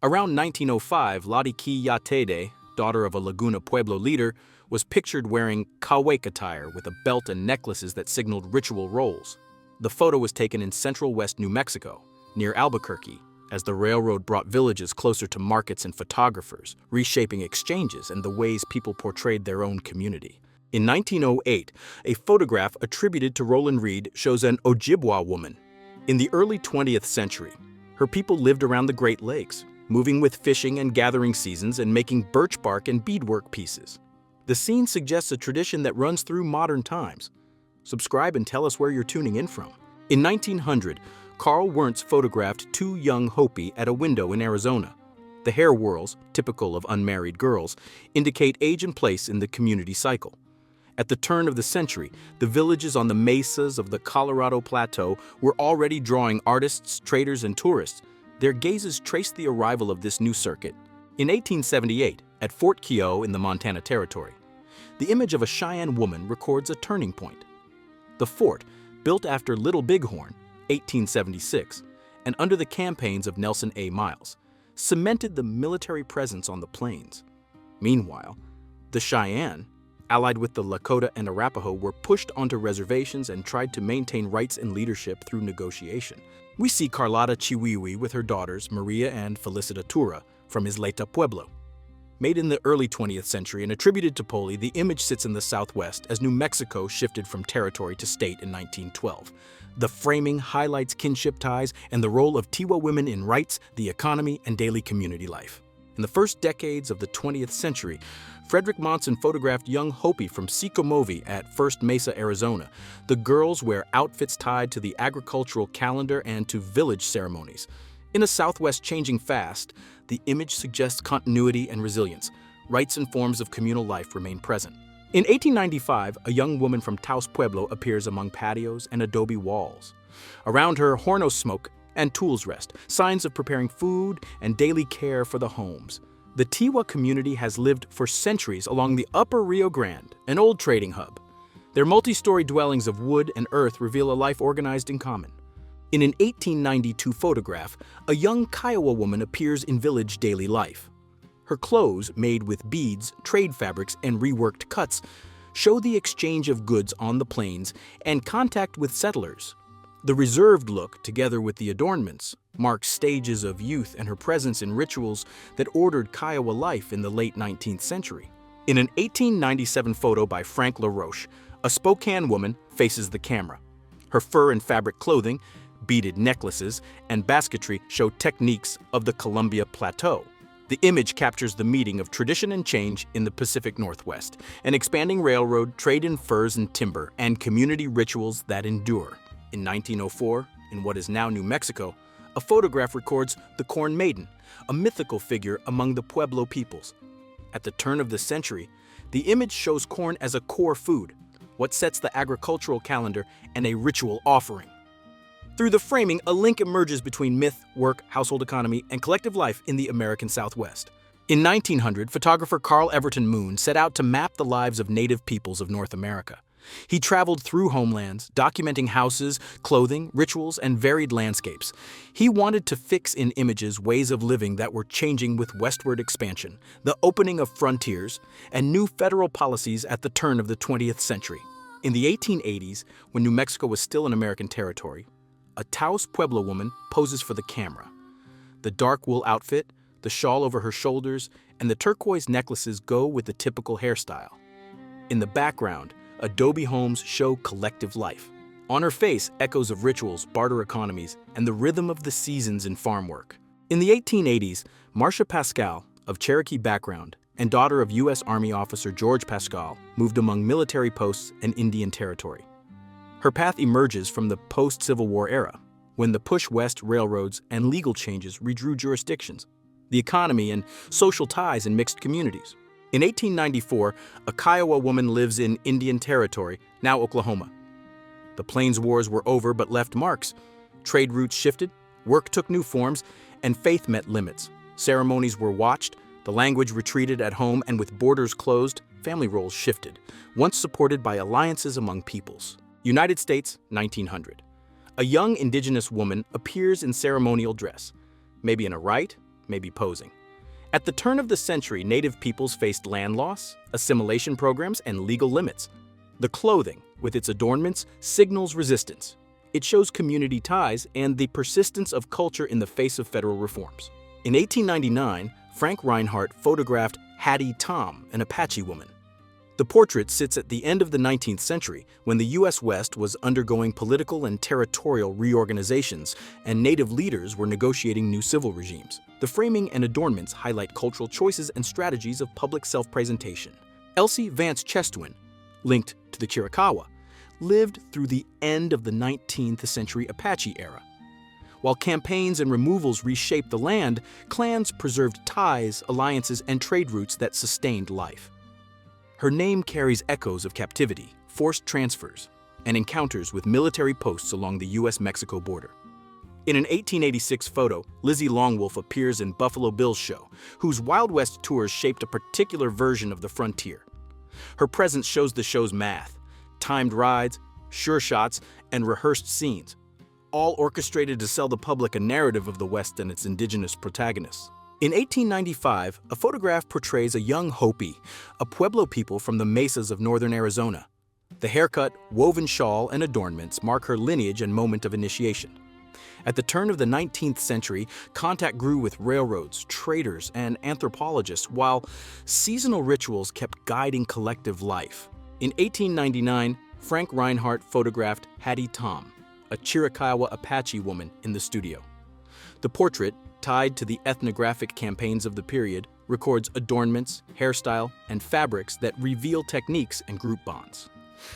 Around 1905, Lottie Yatede, daughter of a Laguna Pueblo leader, was pictured wearing kawek attire with a belt and necklaces that signaled ritual roles. The photo was taken in central west New Mexico, near Albuquerque, as the railroad brought villages closer to markets and photographers, reshaping exchanges and the ways people portrayed their own community. In 1908, a photograph attributed to Roland Reed shows an Ojibwa woman. In the early 20th century, her people lived around the Great Lakes, moving with fishing and gathering seasons and making birch bark and beadwork pieces. The scene suggests a tradition that runs through modern times. Subscribe and tell us where you're tuning in from. In 1900, Carl Wernz photographed two young Hopi at a window in Arizona. The hair whorls, typical of unmarried girls, indicate age and place in the community cycle. At the turn of the century, the villages on the mesas of the Colorado Plateau were already drawing artists, traders, and tourists. Their gazes traced the arrival of this new circuit. In 1878, at Fort Keogh in the Montana Territory, the image of a Cheyenne woman records a turning point. The fort, built after Little Bighorn, 1876, and under the campaigns of Nelson A. Miles, cemented the military presence on the plains. Meanwhile, the Cheyenne, allied with the Lakota and Arapaho, were pushed onto reservations and tried to maintain rights and leadership through negotiation. We see Carlotta Chiwiwi with her daughters Maria and Felicita Tura from Isleta Pueblo. Made in the early 20th century and attributed to Poli, the image sits in the southwest as New Mexico shifted from territory to state in 1912. The framing highlights kinship ties and the role of Tiwa women in rights, the economy, and daily community life. In the first decades of the 20th century, Frederick Monson photographed young Hopi from Sikomovi at First Mesa, Arizona. The girls wear outfits tied to the agricultural calendar and to village ceremonies. In a Southwest changing fast, the image suggests continuity and resilience. Rites and forms of communal life remain present. In 1895, a young woman from Taos Pueblo appears among patios and adobe walls. Around her, hornos smoke and tools rest, signs of preparing food and daily care for the homes. The Tiwa community has lived for centuries along the upper Rio Grande, an old trading hub. Their multi-story dwellings of wood and earth reveal a life organized in common. In an 1892 photograph, a young Kiowa woman appears in village daily life. Her clothes, made with beads, trade fabrics, and reworked cuts, show the exchange of goods on the plains and contact with settlers. The reserved look, together with the adornments, marks stages of youth and her presence in rituals that ordered Kiowa life in the late 19th century. In an 1897 photo by Frank LaRoche, a Spokane woman faces the camera. Her fur and fabric clothing, beaded necklaces, and basketry show techniques of the Columbia Plateau. The image captures the meeting of tradition and change in the Pacific Northwest, an expanding railroad, trade in furs and timber, and community rituals that endure. In 1904, in what is now New Mexico, a photograph records the Corn Maiden, a mythical figure among the Pueblo peoples. At the turn of the century, the image shows corn as a core food, what sets the agricultural calendar and a ritual offering. Through the framing, a link emerges between myth, work, household economy, and collective life in the American Southwest. In 1900, photographer Carl Everton Moon set out to map the lives of native peoples of North America. He traveled through homelands, documenting houses, clothing, rituals, and varied landscapes. He wanted to fix in images ways of living that were changing with westward expansion, the opening of frontiers, and new federal policies at the turn of the 20th century. In the 1880s, when New Mexico was still an American territory, a Taos Pueblo woman poses for the camera. The dark wool outfit, the shawl over her shoulders, and the turquoise necklaces go with the typical hairstyle. In the background, adobe homes show collective life. On her face, echoes of rituals, barter economies, and the rhythm of the seasons in farm work. In the 1880s, Marcia Pascal, of Cherokee background and daughter of U.S. Army officer George Pascal, moved among military posts and Indian territory. Her path emerges from the post-Civil War era, when the push west railroads and legal changes redrew jurisdictions, the economy, and social ties in mixed communities. In 1894, a Kiowa woman lives in Indian Territory, now Oklahoma. The Plains Wars were over but left marks. Trade routes shifted, work took new forms, and faith met limits. Ceremonies were watched, the language retreated at home, and with borders closed, family roles shifted, once supported by alliances among peoples. United States, 1900. A young indigenous woman appears in ceremonial dress, maybe in a rite, may be posing. At the turn of the century, Native peoples faced land loss, assimilation programs, and legal limits. The clothing, with its adornments, signals resistance. It shows community ties and the persistence of culture in the face of federal reforms. In 1899, Frank Reinhardt photographed Hattie Tom, an Apache woman. The portrait sits at the end of the 19th century, when the U.S. West was undergoing political and territorial reorganizations, and Native leaders were negotiating new civil regimes. The framing and adornments highlight cultural choices and strategies of public self-presentation. Elsie Vance Chestwin, linked to the Chiricahua, lived through the end of the 19th century Apache era. While campaigns and removals reshaped the land, clans preserved ties, alliances, and trade routes that sustained life. Her name carries echoes of captivity, forced transfers, and encounters with military posts along the U.S.-Mexico border. In an 1886 photo, Lizzie Longwolf appears in Buffalo Bill's show, whose Wild West tours shaped a particular version of the frontier. Her presence shows the show's math: timed rides, sure shots, and rehearsed scenes, all orchestrated to sell the public a narrative of the West and its indigenous protagonists. In 1895, a photograph portrays a young Hopi, a Pueblo people from the mesas of northern Arizona. The haircut, woven shawl, and adornments mark her lineage and moment of initiation. At the turn of the 19th century, contact grew with railroads, traders, and anthropologists, while seasonal rituals kept guiding collective life. In 1899, Frank Reinhardt photographed Hattie Tom, a Chiricahua Apache woman, in the studio. The portrait, tied to the ethnographic campaigns of the period, records adornments, hairstyle, and fabrics that reveal techniques and group bonds.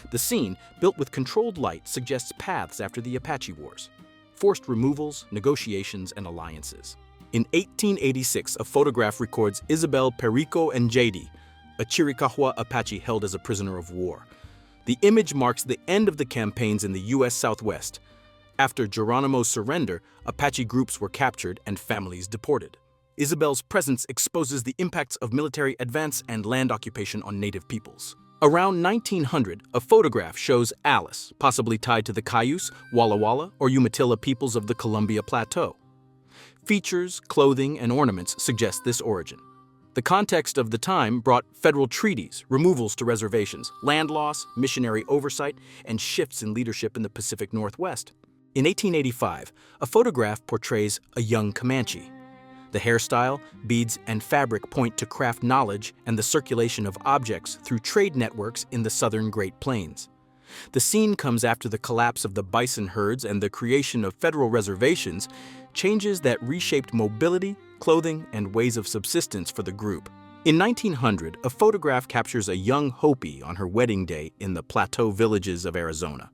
The scene, built with controlled light, suggests paths after the Apache Wars, forced removals, negotiations, and alliances. In 1886, a photograph records Isabel Perico and JD, a Chiricahua Apache held as a prisoner of war. The image marks the end of the campaigns in the U.S. Southwest. After Geronimo's surrender, Apache groups were captured and families deported. Isabel's presence exposes the impacts of military advance and land occupation on Native peoples. Around 1900, a photograph shows Alice, possibly tied to the Cayuse, Walla Walla, or Umatilla peoples of the Columbia Plateau. Features, clothing, and ornaments suggest this origin. The context of the time brought federal treaties, removals to reservations, land loss, missionary oversight, and shifts in leadership in the Pacific Northwest. In 1885, a photograph portrays a young Comanche. The hairstyle, beads, and fabric point to craft knowledge and the circulation of objects through trade networks in the southern Great Plains. The scene comes after the collapse of the bison herds and the creation of federal reservations, changes that reshaped mobility, clothing, and ways of subsistence for the group. In 1900, a photograph captures a young Hopi on her wedding day in the plateau villages of Arizona.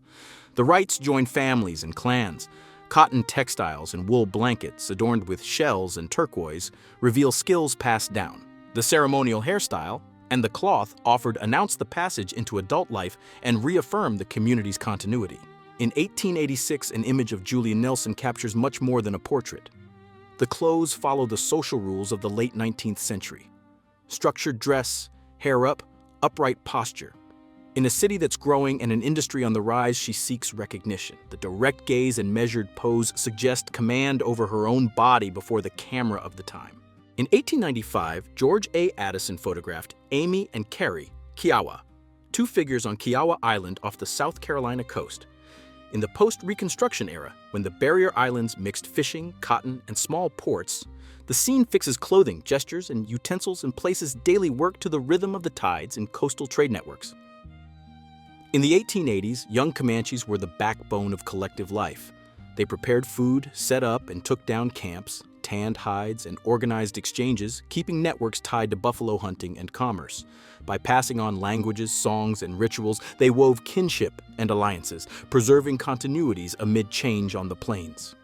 The Wrights join families and clans. Cotton textiles and wool blankets adorned with shells and turquoise reveal skills passed down. The ceremonial hairstyle and the cloth offered announce the passage into adult life and reaffirm the community's continuity. In 1886, an image of Julia Nelson captures much more than a portrait. The clothes follow the social rules of the late 19th century. Structured dress, hair up, upright posture. In a city that's growing and an industry on the rise, she seeks recognition. The direct gaze and measured pose suggest command over her own body before the camera of the time. In 1895, George A. Addison photographed Amy and Carrie Kiowa, two figures on Kiowa Island off the South Carolina coast. In the post-Reconstruction era, when the barrier islands mixed fishing, cotton, and small ports, the scene fixes clothing, gestures, and utensils and places daily work to the rhythm of the tides in coastal trade networks. In the 1880s, young Comanches were the backbone of collective life. They prepared food, set up and took down camps, tanned hides, and organized exchanges, keeping networks tied to buffalo hunting and commerce. By passing on languages, songs, and rituals, they wove kinship and alliances, preserving continuities amid change on the plains.